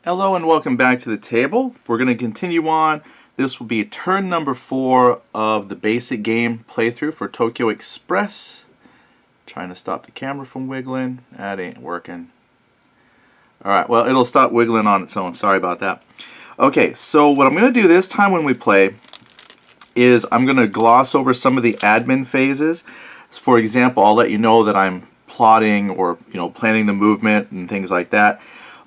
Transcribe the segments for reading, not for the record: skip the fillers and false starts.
Hello and welcome back to the table. We're going to continue on. This will be turn number 4 of the basic game playthrough for Tokyo Express. Trying to stop the camera from wiggling. That ain't working. Alright, well, it'll stop wiggling on its own. Sorry about that. Okay, so what I'm going to do this time when we play is I'm going to gloss over some of the admin phases. For example, I'll let you know that I'm plotting or planning the movement and things like that.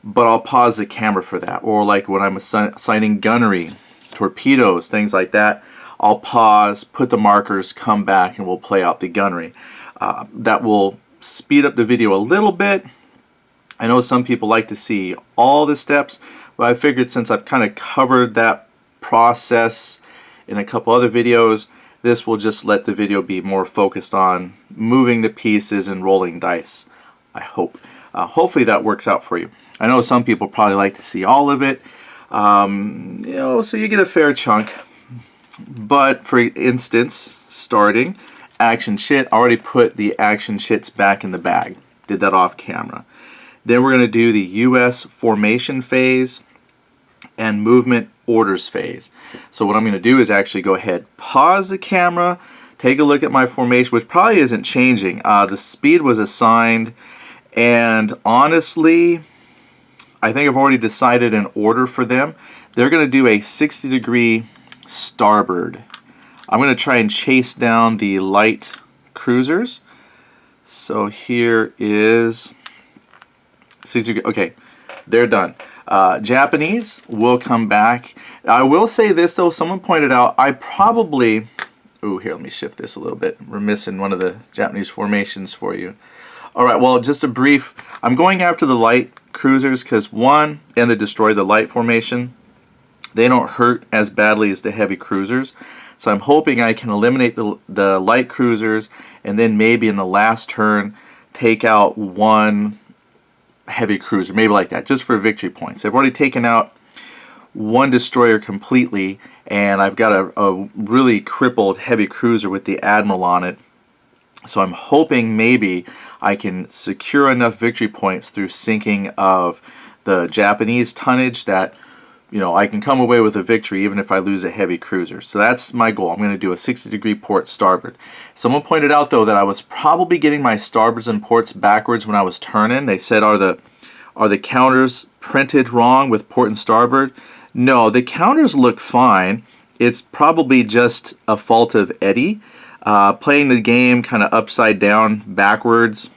But I'll pause the camera for that. Or like when I'm assigning gunnery, torpedoes, things like that, I'll pause, put the markers, come back, and we'll play out the gunnery. That will speed up the video a little bit. I know some people like to see all the steps, but I figured since I've kind of covered that process in a couple other videos, this will just let the video be more focused on moving the pieces and rolling dice, I hope. Hopefully that works out for you. I know some people probably like to see all of it, so you get a fair chunk. But for instance, starting action shit, I already put the action shits back in the bag. Did that off camera. Then we're going to do the US formation phase and movement orders phase. So what I'm going to do is actually go ahead, pause the camera, take a look at my formation, which probably isn't changing. The speed was assigned, and honestly, I think I've already decided an order for them. They're going to do a 60-degree starboard. I'm going to try and chase down the light cruisers. So here is 60 degree. Okay, they're done. Japanese will come back. I will say this though, someone pointed out I probably, here, let me shift this a little bit. We're missing one of the Japanese formations for you. Alright, well, just a brief, I'm going after the light cruisers because one, and the destroy the light formation, they don't hurt as badly as the heavy cruisers. So I'm hoping I can eliminate the light cruisers and then maybe in the last turn take out one heavy cruiser, maybe like that, just for victory points. I've already taken out one destroyer completely, and I've got a really crippled heavy cruiser with the Admiral on it. So I'm hoping maybe I can secure enough victory points through sinking of the Japanese tonnage that I can come away with a victory even if I lose a heavy cruiser. So that's my goal. I'm going to do a 60-degree port starboard. Someone pointed out though that I was probably getting my starboards and ports backwards when I was turning. They said, are the counters printed wrong with port and starboard? No, the counters look fine. It's probably just a fault of Eddie. Playing the game kind of upside down backwards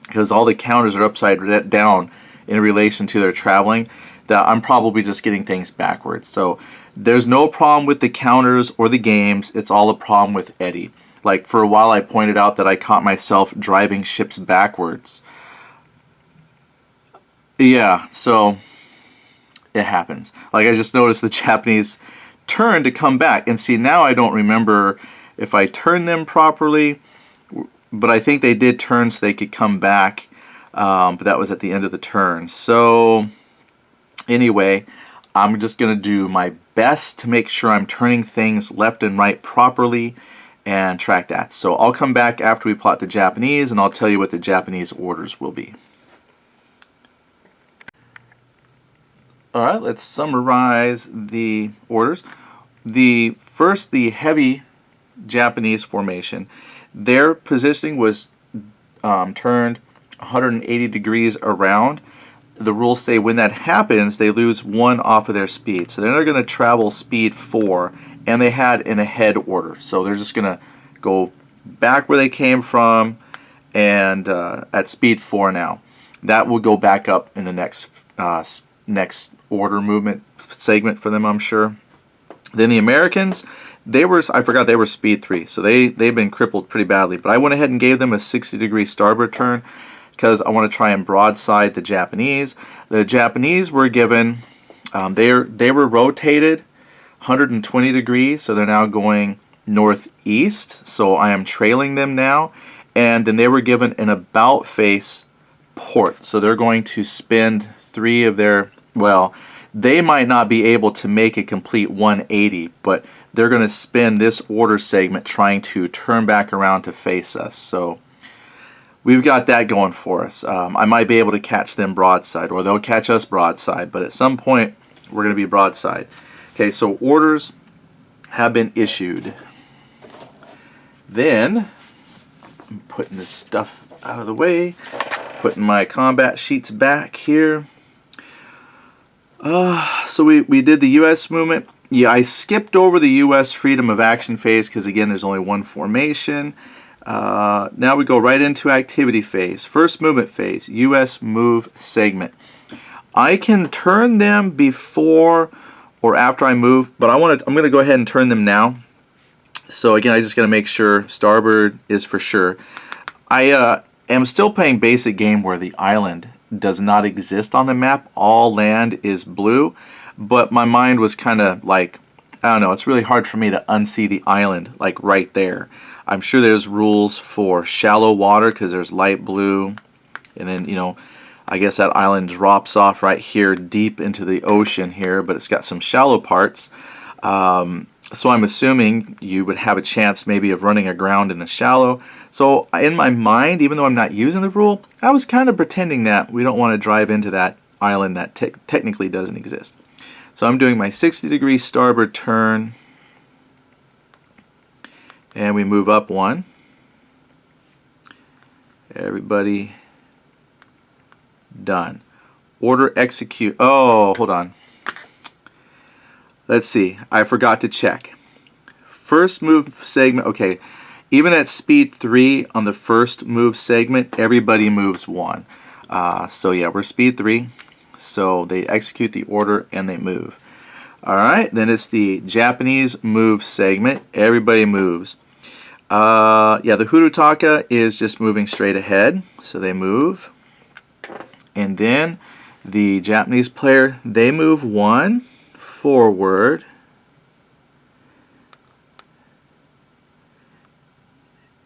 because all the counters are upside down in relation to their traveling, that I'm probably just getting things backwards. So there's no problem with the counters or the games. It's all a problem with Eddie. Like for a while I pointed out that I caught myself driving ships backwards. Yeah, so it happens. Like I just noticed the Japanese turn to come back, and see now I don't remember if I turned them properly, but I think they did turn so they could come back, but that was at the end of the turn. So anyway, I'm just going to do my best to make sure I'm turning things left and right properly and track that. So I'll come back after we plot the Japanese and I'll tell you what the Japanese orders will be. Alright, let's summarize the orders. The heavy Japanese formation, their positioning was turned 180 degrees around. The rules say when that happens, they lose 1 off of their speed. So they're going to travel speed 4, and they had an ahead order. So they're just going to go back where they came from and at speed 4 now. That will go back up in the next order movement segment for them, I'm sure. Then the Americans, I forgot they were speed 3, so they've been crippled pretty badly. But I went ahead and gave them a 60-degree starboard turn because I want to try and broadside the Japanese. The Japanese were given, they were rotated 120 degrees, so they're now going northeast. So I am trailing them now, and then they were given an about face port. So they're going to spend 3 of their, well, they might not be able to make a complete 180, but they're going to spend this order segment trying to turn back around to face us. So we've got that going for us. I might be able to catch them broadside, or they'll catch us broadside, but at some point we're going to be broadside. Okay, so orders have been issued. Then I'm putting this stuff out of the way, putting my combat sheets back here. So we did the U.S. movement. Yeah, I skipped over the U.S. freedom of action phase because, again, there's only one formation. Now we go right into activity phase. First movement phase, U.S. move segment. I can turn them before or after I move, but I'm going to go ahead and turn them now. So again, I just got to make sure starboard is for sure. I am still playing basic game where the island does not exist on the map. All land is blue, but my mind was kind of like, I don't know, it's really hard for me to unsee the island like right there. I'm sure there's rules for shallow water because there's light blue, and then, you know, I guess that island drops off right here deep into the ocean here, but it's got some shallow parts. So I'm assuming you would have a chance maybe of running aground in the shallow. So in my mind, even though I'm not using the rule, I was kind of pretending that we don't want to drive into that island that technically doesn't exist. So I'm doing my 60-degree starboard turn, and we move up one. Everybody done. Order execute. Oh, hold on. Let's see, I forgot to check. First move segment, okay, even at speed 3 on the first move segment, everybody moves 1. So yeah, we're speed 3, so they execute the order and they move. Alright, then it's the Japanese move segment, everybody moves. Yeah, the Hurutaka is just moving straight ahead, so they move. And then the Japanese player, they move 1 forward,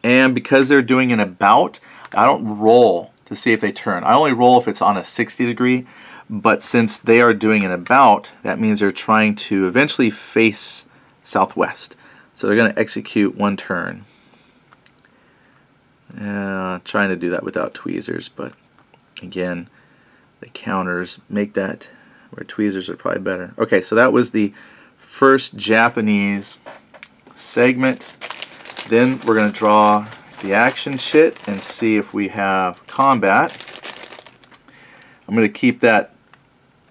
and because they're doing an about, I don't roll to see if they turn. I only roll if it's on a 60 degree, but since they are doing an about, that means they're trying to eventually face southwest. So they're going to execute 1 turn. Trying to do that without tweezers, but again, the counters make that where tweezers are probably better. Okay, so that was the first Japanese segment. Then we're going to draw the action shit and see if we have combat. I'm going to keep that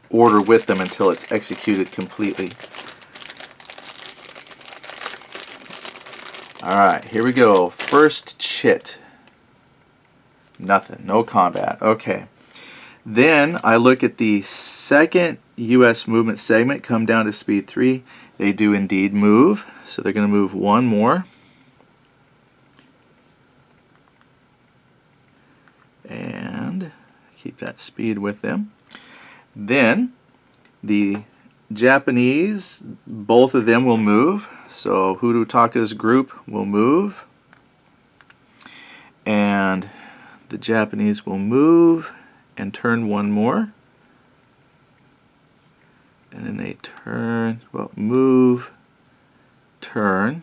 order with them until it's executed completely. Alright, here we go. First chit. Nothing, no combat. Okay. Then I look at the second U.S. movement segment, come down to speed 3. They do indeed move, so they're going to move 1 more. And keep that speed with them. Then the Japanese, both of them will move. So Hurutaka's group will move. And the Japanese will move and turn 1 more, and then they turn, well, move, turn.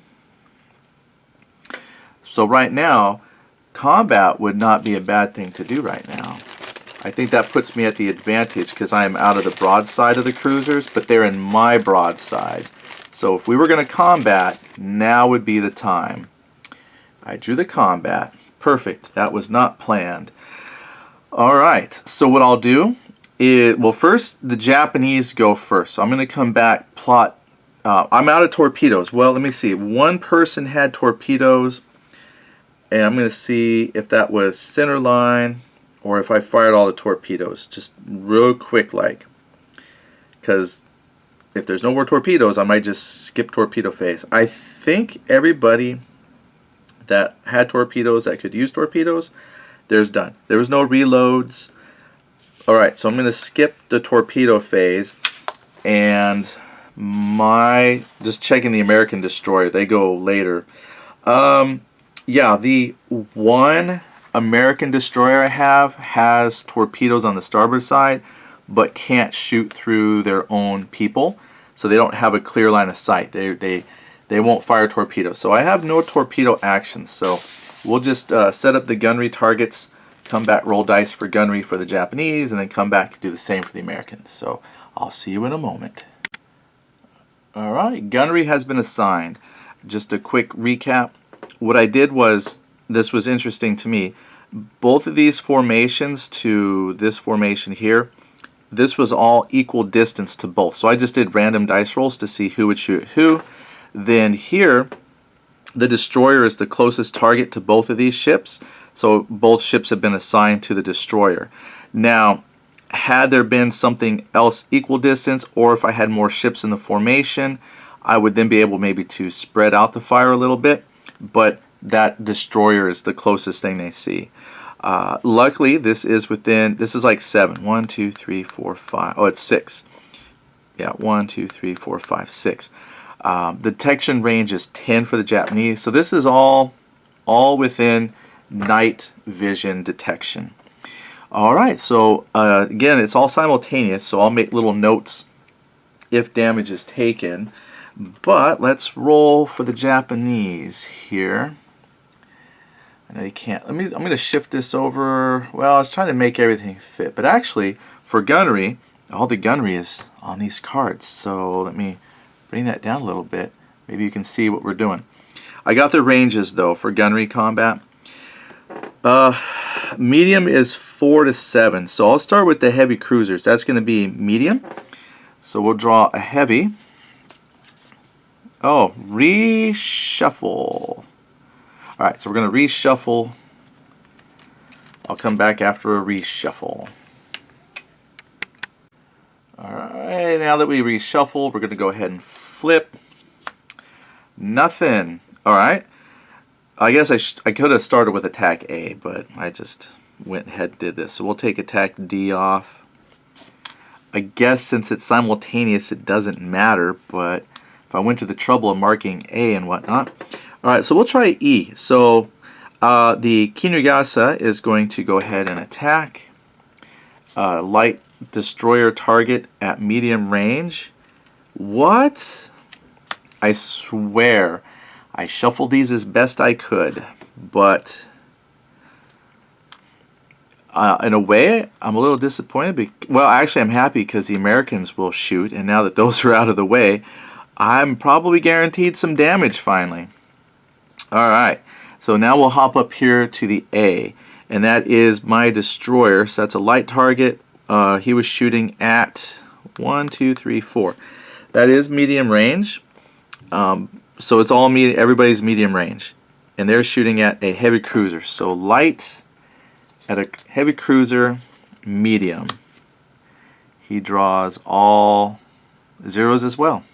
So right now, combat would not be a bad thing to do right now. I think that puts me at the advantage because I am out of the broadside of the cruisers, but they're in my broadside. So if we were going to combat, now would be the time. I drew the combat. Perfect. That was not planned. Alright, so what I'll do is, well, first the Japanese go first. So I'm going to come back, plot. I'm out of torpedoes. Well, let me see. One person had torpedoes, and I'm going to see if that was center line or if I fired all the torpedoes. Just real quick like. Because if there's no more torpedoes, I might just skip torpedo phase. I think everybody that had torpedoes that could use torpedoes, there's done. There was no reloads. Alright, so I'm going to skip the torpedo phase, and just checking the American destroyer, they go later. Yeah, the one American destroyer I have has torpedoes on the starboard side, but can't shoot through their own people, so they don't have a clear line of sight. They won't fire torpedoes. So I have no torpedo action, so we'll just set up the gunnery targets come back, roll dice for gunnery for the Japanese, and then come back and do the same for the Americans. So I'll see you in a moment. All right, gunnery has been assigned. Just a quick recap. What I did was, this was interesting to me. Both of these formations to this formation here, this was all equal distance to both. So I just did random dice rolls to see who would shoot who. Then here, the destroyer is the closest target to both of these ships. So both ships have been assigned to the destroyer. Now, had there been something else equal distance, or if I had more ships in the formation, I would then be able maybe to spread out the fire a little bit. But that destroyer is the closest thing they see. Luckily, this is like 7. 1, 2, 3, 4, 5. Oh, it's 6. Yeah, 1, 2, 3, 4, 5, 6. Detection range is 10 for the Japanese. So this is all within night vision detection. All right, so again, it's all simultaneous, so I'll make little notes if damage is taken. But let's roll for the Japanese here. I know you can't. I'm going to shift this over. Well, I was trying to make everything fit, but actually, for gunnery, all the gunnery is on these cards. So let me bring that down a little bit. Maybe you can see what we're doing. I got the ranges though for gunnery combat. Medium is 4 to 7. So I'll start with the heavy cruisers. That's going to be medium. So we'll draw a heavy. Oh, reshuffle. Alright, so we're going to reshuffle. I'll come back after a reshuffle. Alright, now that we reshuffle, we're going to go ahead and flip. Nothing. Alright. I guess I could have started with attack A, but I just went ahead and did this. So we'll take attack D off. I guess since it's simultaneous, it doesn't matter, but if I went to the trouble of marking A and whatnot. Alright, so we'll try E. So the Kinugasa is going to go ahead and attack. Light destroyer target at medium range. What? I swear. I shuffled these as best I could, but in a way, I'm a little disappointed. Well, actually, I'm happy because the Americans will shoot, and now that those are out of the way, I'm probably guaranteed some damage finally. All right, so now we'll hop up here to the A, and that is my destroyer. So that's a light target. He was shooting at 1, 2, 3, 4. That is medium range. So it's all medium, everybody's medium range. And they're shooting at a heavy cruiser. So light at a heavy cruiser, medium. He draws all zeros as well.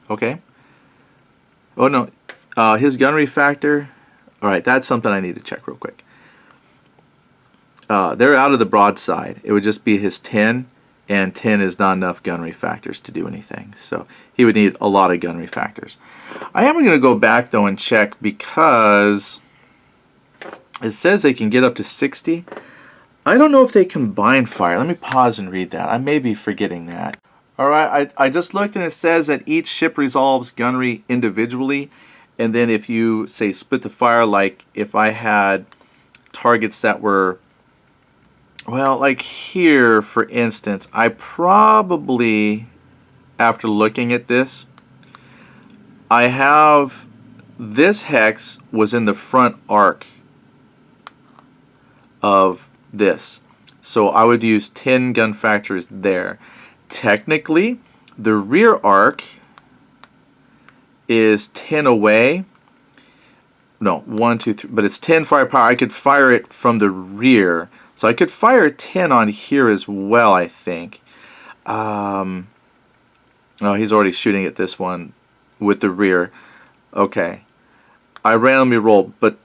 Okay. Oh no, his gunnery factor. Alright, that's something I need to check real quick. They're out of the broadside. It would just be his 10. And 10 is not enough gunnery factors to do anything. So he would need a lot of gunnery factors. I am going to go back though and check because it says they can get up to 60. I don't know if they combine fire. Let me pause and read that. I may be forgetting that. Alright, I just looked and it says that each ship resolves gunnery individually. And then if you say split the fire, like if I had targets that were, well, like here, for instance, I probably, after looking at this, I have this hex was in the front arc of this. So I would use 10 gun factors there. Technically, the rear arc is 10 away. No, 1, 2, 3, but it's 10 firepower. I could fire it from the rear. So I could fire 10 on here as well, I think. Oh, he's already shooting at this one with the rear. Okay. I randomly rolled, but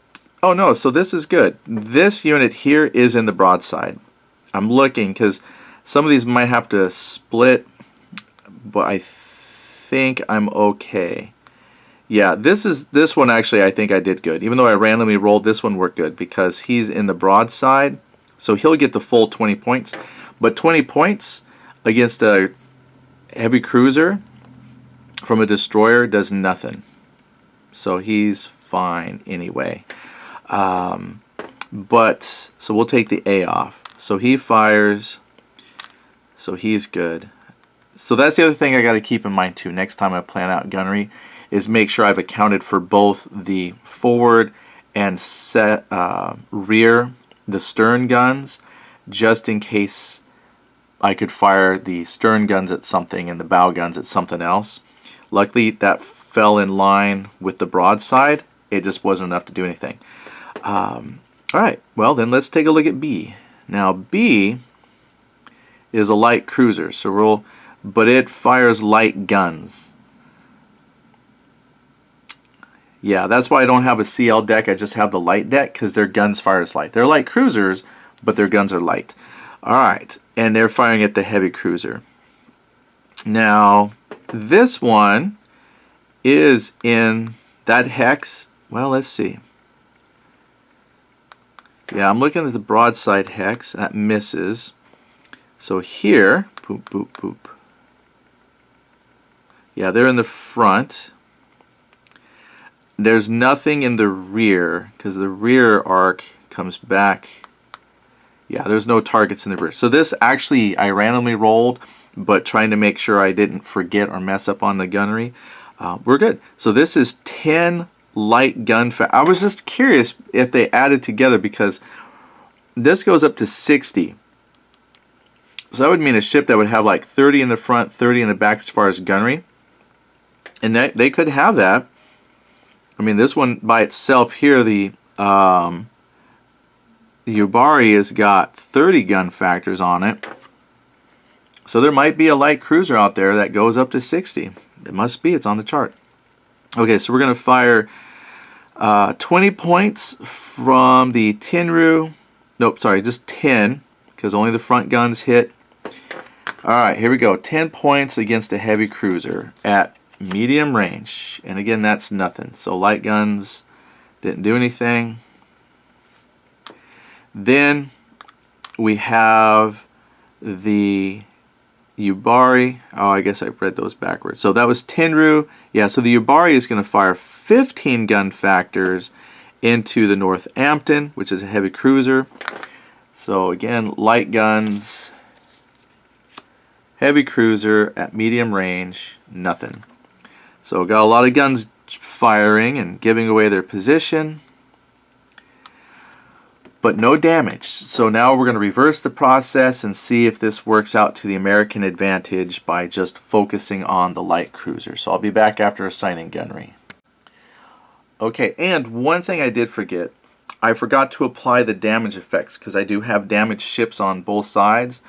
oh no, so this is good. This unit here is in the broadside. I'm looking because some of these might have to split, but I think I'm okay. Yeah, this one actually I think I did good. Even though I randomly rolled, this one worked good because he's in the broadside. So he'll get the full 20 points. But 20 points against a heavy cruiser from a destroyer does nothing. So he's fine anyway. But, so we'll take the A off. So he fires, so he's good. So that's the other thing I got to keep in mind too, next time I plan out gunnery, is make sure I've accounted for both the forward and rear, the stern guns, just in case I could fire the stern guns at something and the bow guns at something else. Luckily, that fell in line with the broadside. It just wasn't enough to do anything. All right, well then let's take a look at B. Now B is a light cruiser, but it fires light guns. Yeah, that's why I don't have a CL deck. I just have the light deck because their guns fire as light. They're light cruisers, but their guns are light. All right, and they're firing at the heavy cruiser. Now, this one is in that hex. Well, let's see. Yeah, I'm looking at the broadside hex. That misses. So here, boop, boop, boop. Yeah, they're in the front. There's nothing in the rear because the rear arc comes back. Yeah, there's no targets in the rear. So this actually I randomly rolled, but trying to make sure I didn't forget or mess up on the gunnery. We're good. So this is 10 light gun. I was just curious if they added together because this goes up to 60. So that would mean a ship that would have like 30 in the front, 30 in the back as far as gunnery. And they could have that. I mean, this one by itself here, the Yubari has got 30 gun factors on it. So there might be a light cruiser out there that goes up to 60. It must be. It's on the chart. Okay, so we're going to fire 20 points from the Tenru. Nope, sorry, just 10 because only the front guns hit. All right, here we go. 10 points against a heavy cruiser at medium range. And again, that's nothing. So light guns didn't do anything. Then we have the Yubari. Oh, I guess I read those backwards. So that was Tenru. Yeah, so the Yubari is going to fire 15 gun factors into the Northampton, which is a heavy cruiser. So again, light guns, heavy cruiser at medium range, nothing. So got a lot of guns firing and giving away their position, but no damage. So now we're going to reverse the process and see if this works out to the American advantage by just focusing on the light cruiser. So I'll be back after assigning gunnery. Okay, and one thing I did forget, I forgot to apply the damage effects because I do have damaged ships on both sides,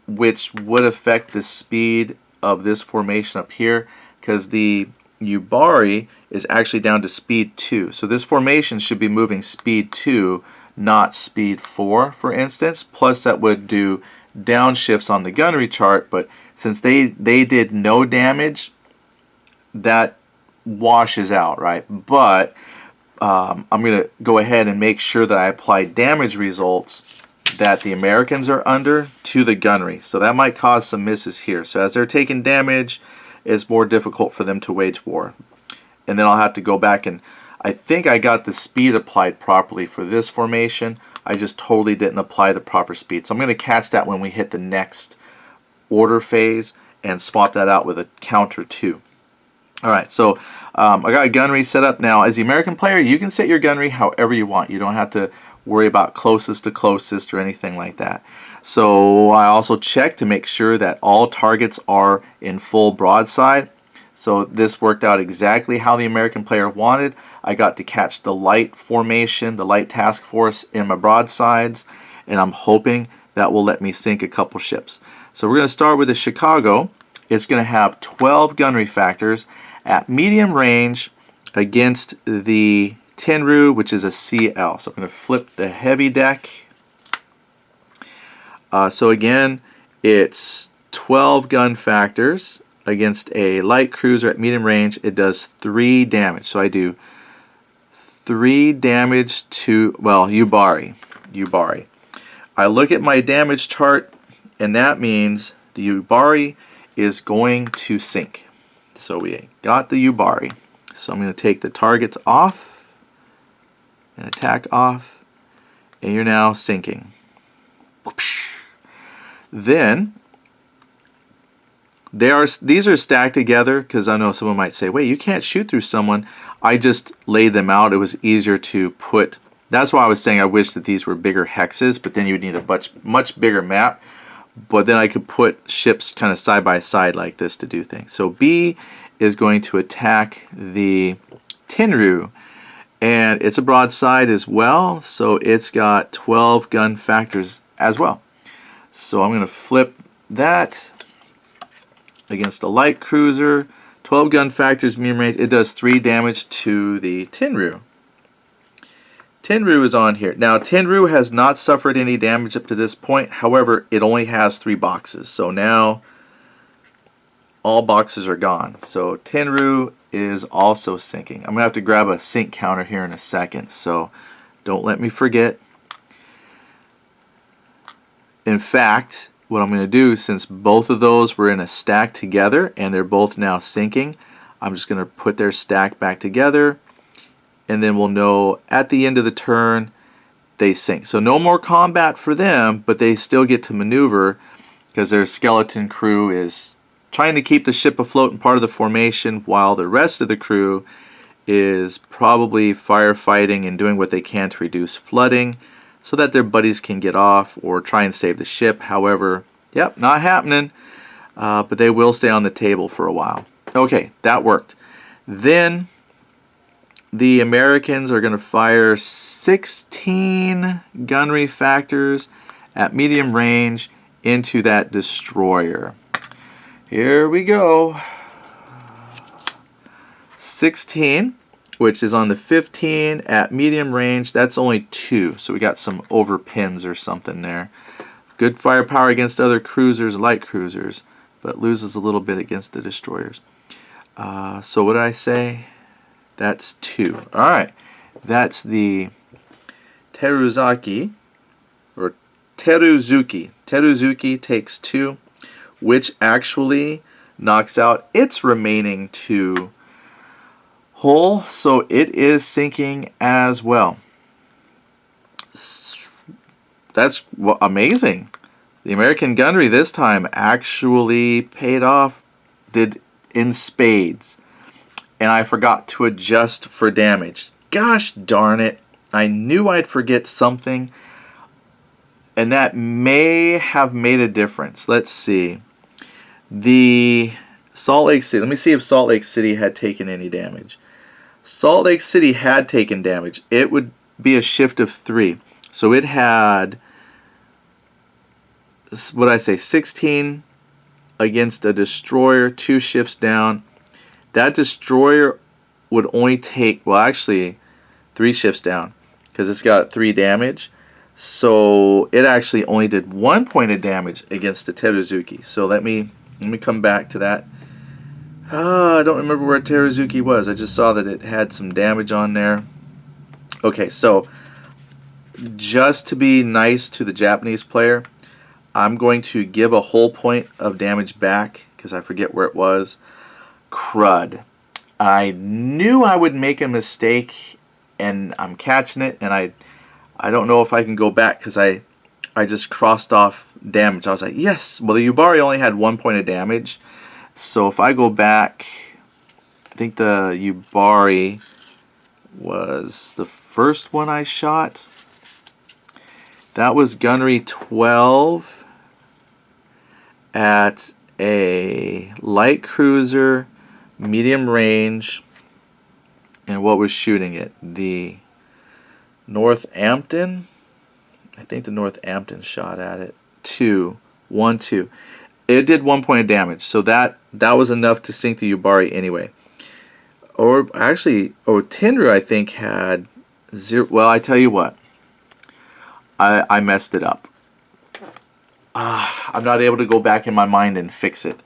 which would affect the speed of this formation up here because the Yubari is actually down to speed 2. So this formation should be moving speed 2, not speed 4, for instance. Plus that would do downshifts on the gunnery chart, but since they did no damage, that washes out, right? But I'm going to go ahead and make sure that I apply damage results that the Americans are under to the gunnery. So that might cause some misses here. So as they're taking damage, it's more difficult for them to wage war. And then I'll have to go back and I think I got the speed applied properly for this formation. I just totally didn't apply the proper speed. So I'm going to catch that when we hit the next order phase and swap that out with a counter 2. Alright, so I got a gunnery set up now. As the American player, you can set your gunnery however you want. You don't have to worry about closest to closest or anything like that. So I also check to make sure that all targets are in full broadside. So this worked out exactly how the American player wanted. I got to catch the light formation, the light task force in my broadsides, and I'm hoping that will let me sink a couple ships. So we're going to start with the Chicago. It's going to have 12 gunnery factors at medium range against the Tenru, which is a CL. So I'm going to flip the heavy deck. So again, it's 12 gun factors against a light cruiser at medium range. It does 3 damage. So I do 3 damage to, well, Yubari. I look at my damage chart, and that means the Yubari is going to sink. So we got the Yubari. So I'm going to take the targets off and attack off. and you're now sinking. Then these are stacked together because I know someone might say, wait, you can't shoot through someone. I just laid them out. It was easier to put. That's why I was saying I wish that these were bigger hexes, but then you would need a much bigger map. But then I could put ships kind of side by side like this to do things. So B is going to attack the Tenru, and it's a broadside as well, so it's got 12 gun factors as well. So I'm going to flip that against a light cruiser. 12 gun factors, medium range. It does 3 damage to the Tenru. Tenru is on here. Now, Tenru has not suffered any damage up to this point. However, it only has 3 boxes. So now all boxes are gone. So Tenru is also sinking. I'm going to have to grab a sink counter here in a second. So don't let me forget. In fact, what I'm going to do, since both of those were in a stack together and they're both now sinking, I'm just going to put their stack back together, and then we'll know at the end of the turn they sink. So no more combat for them, but they still get to maneuver because their skeleton crew is trying to keep the ship afloat and part of the formation, while the rest of the crew is probably firefighting and doing what they can to reduce flooding so that their buddies can get off or try and save the ship. However, yep, not happening, but they will stay on the table for a while. Okay, that worked. Then the Americans are going to fire 16 gunnery factors at medium range into that destroyer. Here we go. 16, which is on the 15 at medium range. That's only 2, so we got some overpins or something there. Good firepower against other cruisers, light cruisers, but loses a little bit against the destroyers. So what did I say? That's 2. All right, that's the Teruzaki, or Teruzuki. Teruzuki takes 2, which actually knocks out its remaining 2 hull, so it is sinking as well. That's amazing. The American gunnery this time actually paid off, did in spades. And I forgot to adjust for damage. Gosh darn it. I knew I'd forget something, and that may have made a difference. Let's see. The Salt Lake City. Let me see if Salt Lake City had taken any damage. Salt Lake City had taken damage. It would be a shift of 3. So it had, what did I say, 16 against a destroyer, 2 shifts down. That destroyer would only take, well, actually 3 shifts down because it's got 3 damage. So it actually only did 1 point of damage against the Teruzuki. So let me come back to that. I don't remember where Teruzuki was. I just saw that it had some damage on there. Okay, so just to be nice to the Japanese player, I'm going to give a whole point of damage back because I forget where it was. Crud. I knew I would make a mistake, and I'm catching it, and I don't know if I can go back because I just crossed off damage. I was like, yes. Well, the Yubari only had 1 point of damage. So if I go back, I think the Yubari was the first one I shot. That was gunnery 12 at a light cruiser, medium range, and what was shooting it? The Northampton? I think the Northampton shot at it. 2. It did 1 point of damage, so that was enough to sink the Yubari anyway. Or actually, Tenru I think had 0. Well, I tell you what, I messed it up. I'm not able to go back in my mind and fix it.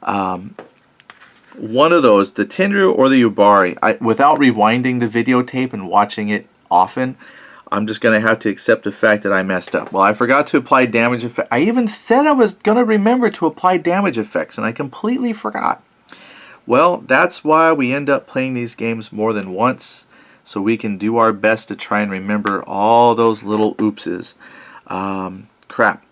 One of those, the Tenru or the Yubari, without rewinding the videotape and watching it often, I'm just going to have to accept the fact that I messed up. Well, I forgot to apply damage effects. I even said I was going to remember to apply damage effects, and I completely forgot. Well, that's why we end up playing these games more than once, so we can do our best to try and remember all those little oopses. Crap.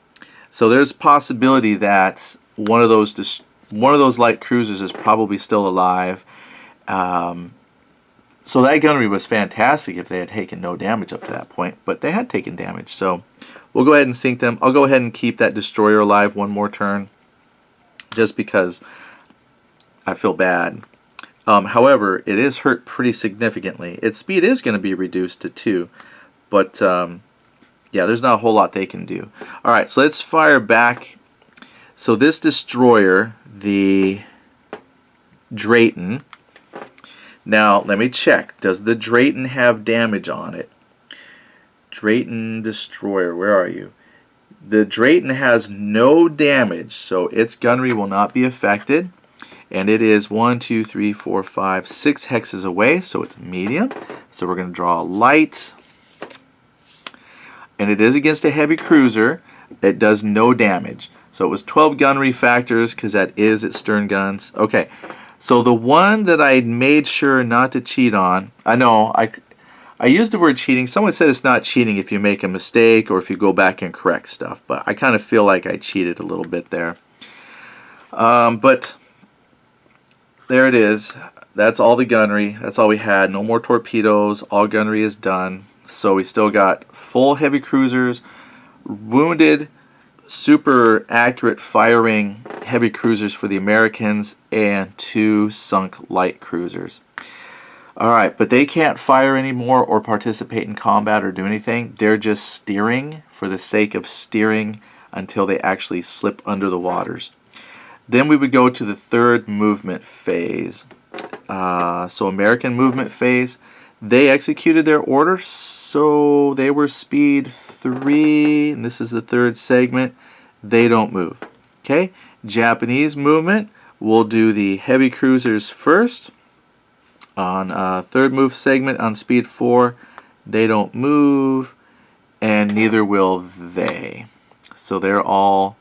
So there's a possibility that one of those light cruisers is probably still alive. So that gunnery was fantastic if they had taken no damage up to that point, but they had taken damage. So we'll go ahead and sink them. I'll go ahead and keep that destroyer alive one more turn, just because I feel bad. However, it is hurt pretty significantly. Its speed is going to be reduced to 2, but yeah, there's not a whole lot they can do. All right, so let's fire back. So this destroyer, the Drayton. Now, let me check. Does the Drayton have damage on it? Drayton destroyer, where are you? The Drayton has no damage, so its gunnery will not be affected. And it is 1, 2, 3, 4, 5, 6 hexes away, so it's medium. So we're going to draw a light. And it is against a heavy cruiser. It does no damage. So it was 12 gunnery factors because that is its stern guns. Okay, so the one that I made sure not to cheat on, I know I used the word cheating. Someone said it's not cheating if you make a mistake or if you go back and correct stuff, but I kind of feel like I cheated a little bit there. But there it is. That's all the gunnery. That's all we had. No more torpedoes. All gunnery is done. So we still got full heavy cruisers, wounded, super accurate firing heavy cruisers for the Americans, and 2 sunk light cruisers. Alright, but they can't fire anymore or participate in combat or do anything. They're just steering for the sake of steering until they actually slip under the waters. Then we would go to the third movement phase. So American movement phase, they executed their order, so they were speed 3, and this is the third segment. They don't move. Okay, Japanese movement, we'll do the heavy cruisers first. On third move segment on speed 4, they don't move, and neither will they. So they're all...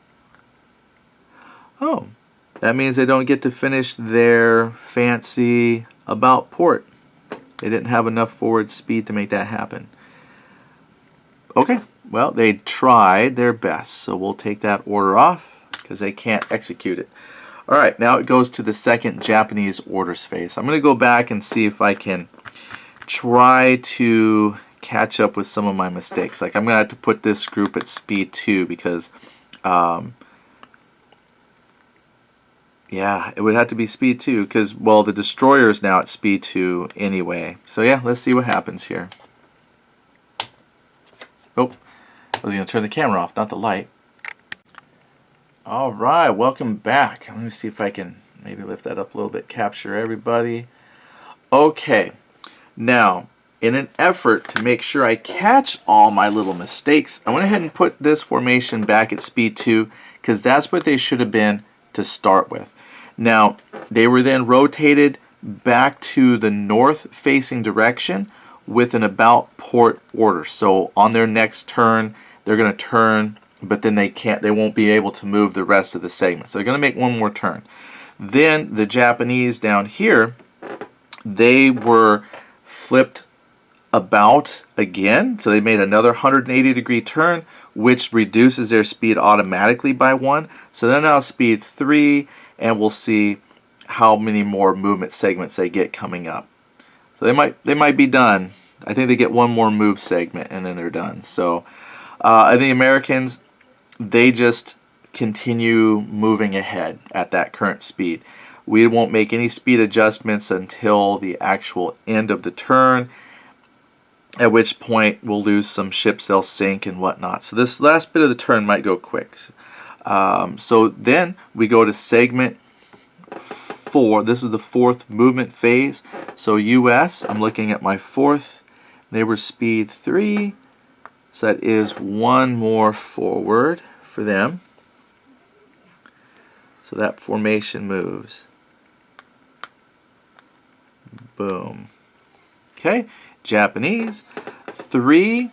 Oh, that means they don't get to finish their fancy about port. They didn't have enough forward speed to make that happen. Okay, well, they tried their best, so we'll take that order off because they can't execute it. All right, now it goes to the second Japanese orders phase. I'm going to go back and see if I can try to catch up with some of my mistakes. Like I'm going to have to put this group at speed 2 because, yeah, it would have to be speed 2 because, well, the destroyer is now at speed 2 anyway. So yeah, let's see what happens here. Oh, I was going to turn the camera off, not the light. All right, welcome back. Let me see if I can maybe lift that up a little bit, capture everybody. Okay, now in an effort to make sure I catch all my little mistakes, I went ahead and put this formation back at speed 2 because that's what they should have been to start with. Now, they were then rotated back to the north facing direction with an about port order. So on their next turn, they're going to turn, but then they won't be able to move the rest of the segment. So they're going to make one more turn. Then the Japanese down here, they were flipped about again. So they made another 180-degree turn, which reduces their speed automatically by 1. So they're now speed 3, and we'll see how many more movement segments they get coming up. So they might be done. I think they get one more move segment, and then they're done. So the Americans, they just continue moving ahead at that current speed. We won't make any speed adjustments until the actual end of the turn, at which point we'll lose some ships, they'll sink and whatnot. So this last bit of the turn might go quick. So then we go to segment 4. This is the fourth movement phase. So US, I'm looking at my fourth. They were speed 3. So that is one more forward for them. So that formation moves. Boom. Okay, Japanese, 3.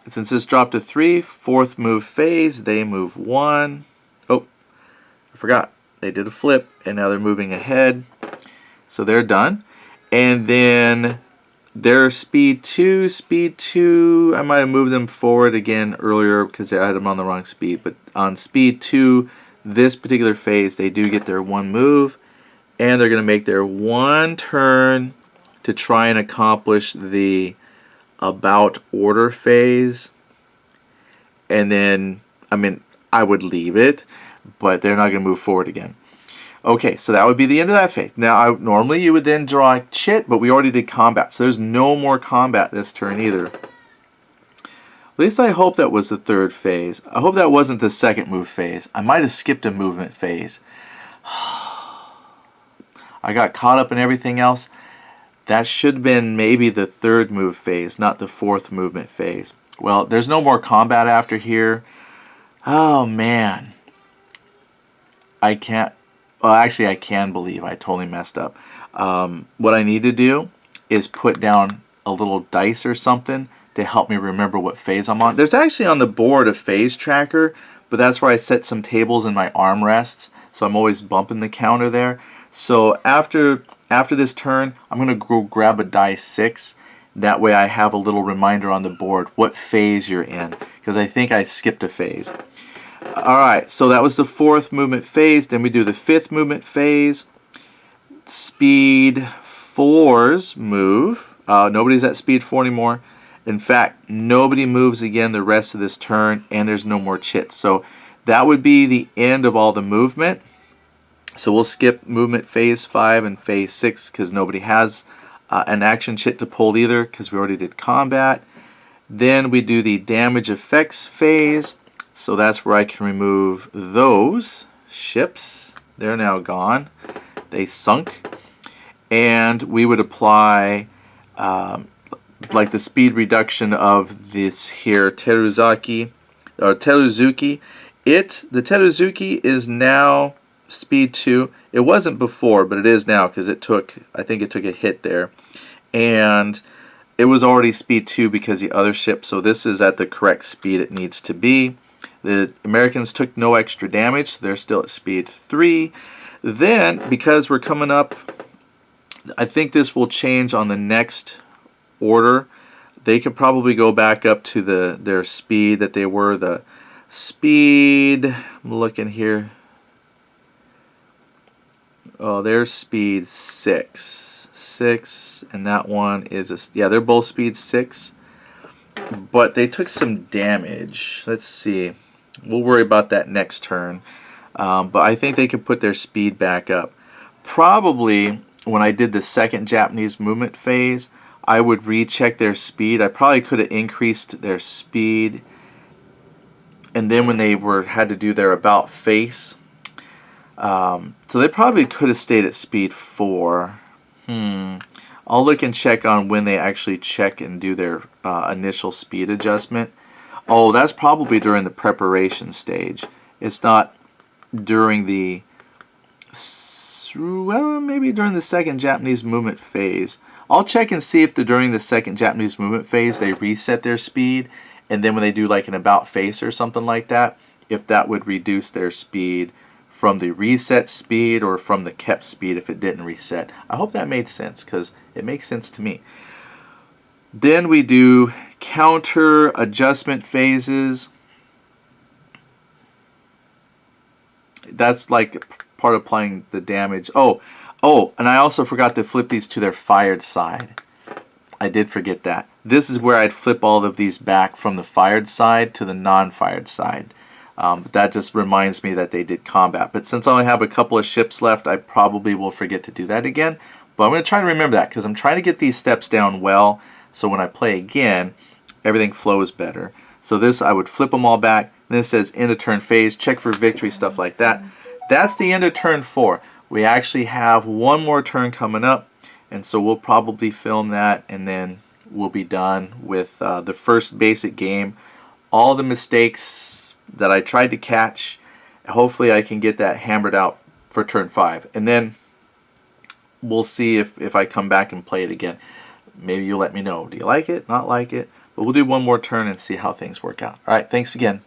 Since this dropped to 3, fourth move phase, they move 1. Oh, I forgot. They did a flip, and now they're moving ahead. So they're done. And then They're speed 2, speed 2. I might have moved them forward again earlier because I had them on the wrong speed. But on speed 2, this particular phase, they do get their one move. And they're going to make their one turn to try and accomplish the about order phase. And then, I mean, I would leave it, but they're not going to move forward again. Okay, so that would be the end of that phase. Now, normally you would then draw chit, but we already did combat, so there's no more combat this turn either. At least I hope that was the third phase. I hope that wasn't the second move phase. I might have skipped a movement phase. I got caught up in everything else. That should have been maybe the third move phase, not the fourth movement phase. Well, there's no more combat after here. Oh, man. I can't... Well, actually, I can believe I totally messed up. What I need to do is put down a little dice or something to help me remember what phase I'm on. There's actually on the board a phase tracker, but that's where I set some tables in my armrests, so I'm always bumping the counter there. So after this turn, I'm going to go grab a die 6. That way I have a little reminder on the board what phase you're in, because I think I skipped a phase. Alright, so that was the fourth movement phase. Then we do the fifth movement phase. Speed 4's move. Nobody's at speed 4 anymore. In fact, nobody moves again the rest of this turn, and there's no more chits. So that would be the end of all the movement. So we'll skip movement phase 5 and phase 6 because nobody has an action chit to pull either because we already did combat. Then we do the damage effects phase. So that's where I can remove those ships. They're now gone. They sunk. And we would apply like the speed reduction of this here Teruzuki. The Teruzuki is now speed 2. It wasn't before, but it is now because I think it took a hit there. And it was already speed 2 because the other ship, so this is at the correct speed it needs to be. The Americans took no extra damage, so they're still at speed 3. Then, because we're coming up, I think this will change on the next order. They could probably go back up to their speed that they were. The speed, I'm looking here. Oh, there's speed 6. 6, and that one is, yeah, they're both speed 6. But they took some damage. Let's see. We'll worry about that next turn. But I think they could put their speed back up. Probably when I did the second Japanese movement phase, I would recheck their speed. I probably could have increased their speed. And then when they had to do their about face, so they probably could have stayed at speed 4. I'll look and check on when they actually check and do their initial speed adjustment. Oh, that's probably during the preparation stage. It's not during the, well, maybe during the second Japanese movement phase. I'll check and see if during the second Japanese movement phase they reset their speed, and then when they do like an about face or something like that, if that would reduce their speed from the reset speed or from the kept speed if it didn't reset. I hope that made sense because it makes sense to me. Then we do counter adjustment phases. That's like part of applying the damage. Oh, and I also forgot to flip these to their fired side. I did forget that. This is where I'd flip all of these back from the fired side to the non-fired side. That just reminds me that they did combat. But since I only have a couple of ships left, I probably will forget to do that again. But I'm going to try to remember that because I'm trying to get these steps down well so when I play again, everything flows better. So this, I would flip them all back. Then it says end of turn phase, check for victory, stuff like that. That's the end of turn 4. We actually have one more turn coming up, and so we'll probably film that, and then we'll be done with the first basic game. All the mistakes that I tried to catch, hopefully I can get that hammered out for turn 5. And then we'll see if I come back and play it again. Maybe you'll let me know. Do you like it? Not like it? But we'll do one more turn and see how things work out. All right, thanks again.